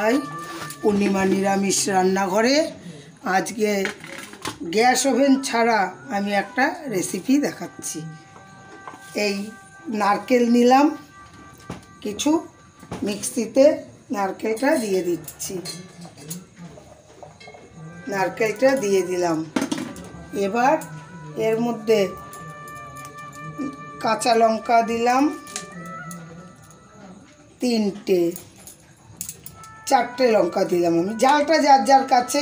তাই পূর্ণিমা নিরামিষ রান্নাঘরে আজকে গ্যাস ওভেন ছাড়া আমি একটা রেসিপি দেখাচ্ছি। এই নারকেল নিলাম, কিছু মিক্সিতে নারকেলটা দিয়ে দিচ্ছি, নারকেলটা দিয়ে দিলাম। এবার এর মধ্যে কাঁচা লঙ্কা দিলাম 4টে লঙ্কা দিলাম, আমি ঝালটা যার যার কাছে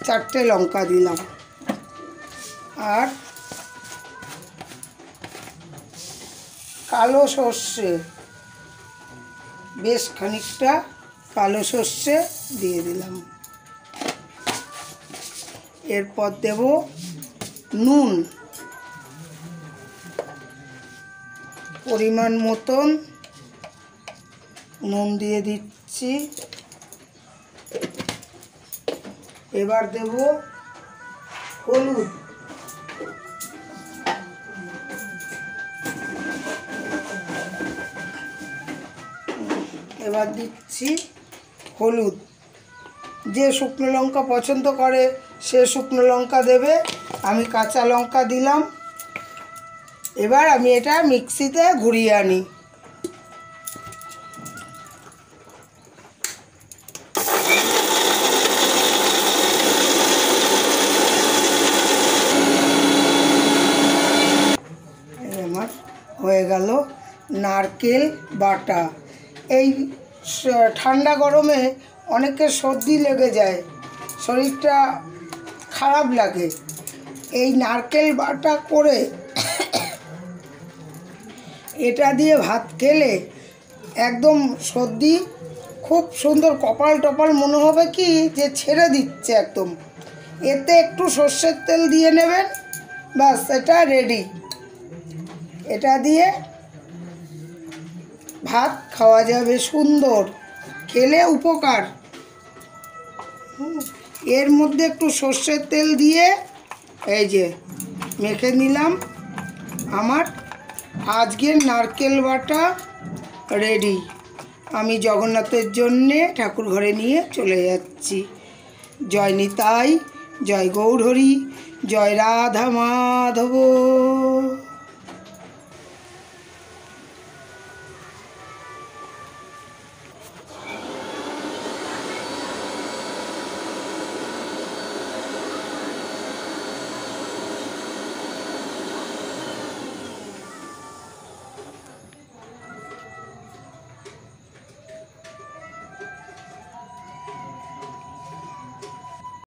4টে লঙ্কা দিলাম। আর কালো সর্ষে, বেশ খানিকটা কালো সর্ষে দিয়ে দিলাম। এরপর দেব নুন, পরিমাণ মতন নুন দিয়ে দিচ্ছি। এবার দেব হলুদ, এবার দিচ্ছি হলুদ। যে শুকনো লঙ্কা পছন্দ করে সে শুকনো লঙ্কা দেবে, আমি কাঁচা লঙ্কা দিলাম। এবার আমি এটা মিক্সিতে ঘুরিয়ে আনি। আমার হয়ে গেল নারকেল বাটা। এই ঠান্ডা গরমে অনেকের সর্দি লেগে যায়, শরীরটা খারাপ লাগে। এই নারকেল বাটা করে এটা দিয়ে ভাত খেলে একদম সর্দি খুব সুন্দর, কপাল টপাল মনে হবে কি যে ছেড়ে দিচ্ছে একদম। এতে একটু সর্ষের তেল দিয়ে নেবেন, ব্যাস এটা রেডি। এটা দিয়ে ভাত খাওয়া যাবে সুন্দর, খেলে উপকার। এর মধ্যে একটু সর্ষের তেল দিয়ে এই যে মেখে নিলাম। আমার আজকের নারকেল বাটা রেডি। আমি জগন্নাথের জন্যে ঠাকুর ঘরে নিয়ে চলে যাচ্ছি। জয় নিতাই, জয় গৌরহরি, জয় রাধা মাধব।